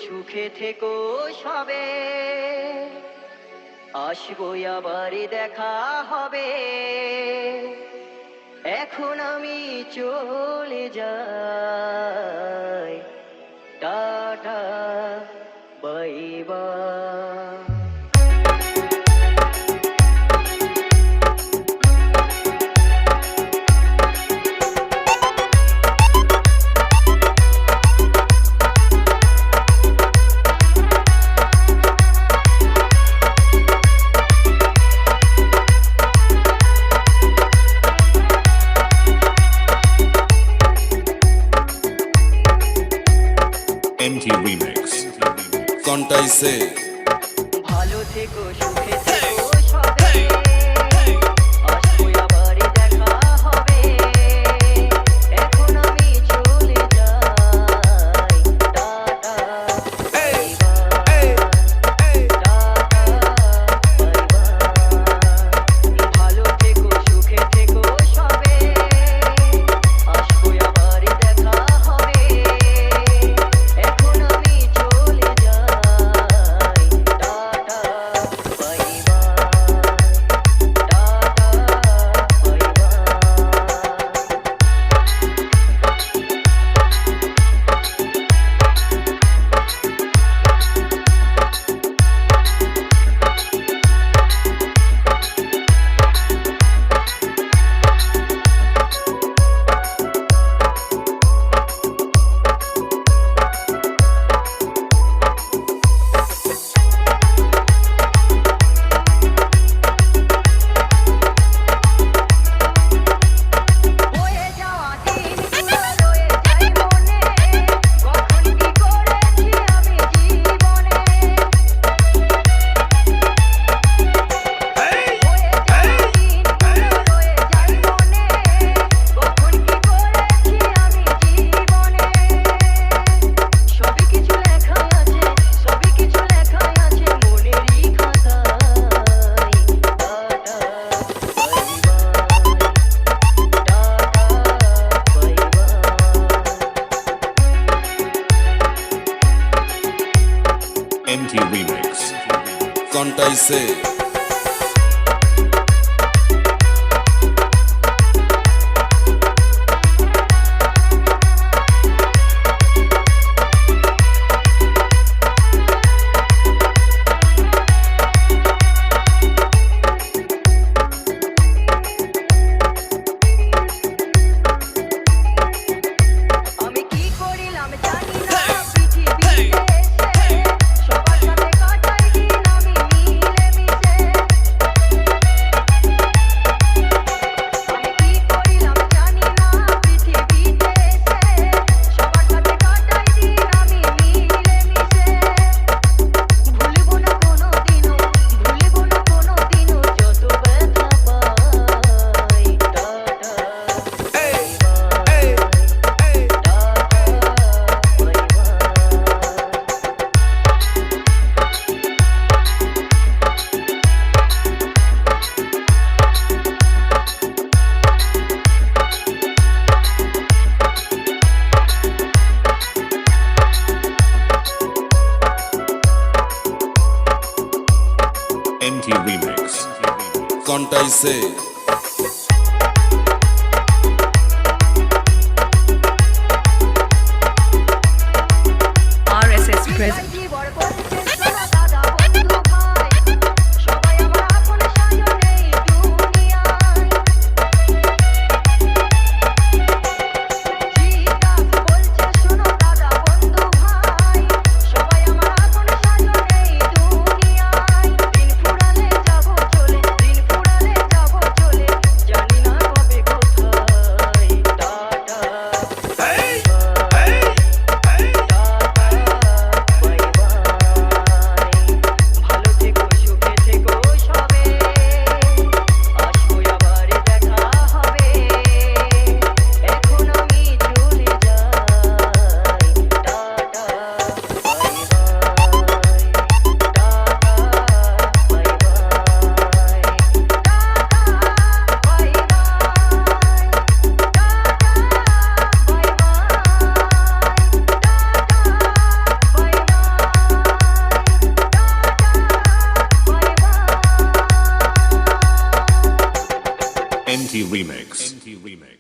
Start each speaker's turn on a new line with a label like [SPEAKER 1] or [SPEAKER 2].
[SPEAKER 1] সুখে থেকো সবে, আসবো আবার দেখা হবে। এখন আমি চলে যাই, tata bye by.
[SPEAKER 2] MT Remix Contaise
[SPEAKER 1] ভালো থেকো সুখে থেকো সবে, আসবো আবার দেখা হবে। এখন আমি চলে যাই, tata bye bye, tata bye by. ভালো থেকো সুখে থেকো সবে, আসবো আবার দেখা হবে। এখন আমি চলে যাই, tata bye bye, tata by বয়ে যাওয়া দিনগুলো রয়ে যায় মনে, কখন কি করেছি আমি জীবনে। বয়ে যাওয়া দিনগুলো রয়ে যায় মনে, কখন কি করেছি আমি জীবনে। সবই কিছু লেখা আছে, সবই কিছু লেখা আছে মনেরই খাতায়, tata bye bye, tata bye by.
[SPEAKER 2] MT Remix Contaise
[SPEAKER 1] আমি কি করিলাম জানি না, পৃথিবীতে এসে সবার সাথে কাটাই দিন আমি মিলে মিশে। আমি কি করিলাম জানি না, পৃথিবীতে এসে সবার সাথে কাটাই দিন আমি মিলে মিশে। ভুলবো না কোনোদিনও, ভুলবো না কোনোদিনও যত ব্যথা পাই, tata bye bye, tata bye
[SPEAKER 2] MT Remix Contaise
[SPEAKER 3] RSS present.
[SPEAKER 1] জীবর বলছে শোনো দাদা বন্ধু ভাই, সবাই আমার আপন স্বজন এই দুনিয়ায়। জিজ্ঞাস বলছে শোনো দাদা বন্ধু ভাই, সবাই আমার আপন স্বজন এই দুনিয়ায়। দিন ফুরালে যাবো চলে, দিন ফুরালে যাবো চলে, জানি না কবে কোথায়, tata bye bye, tata bye by.
[SPEAKER 2] MT Remix.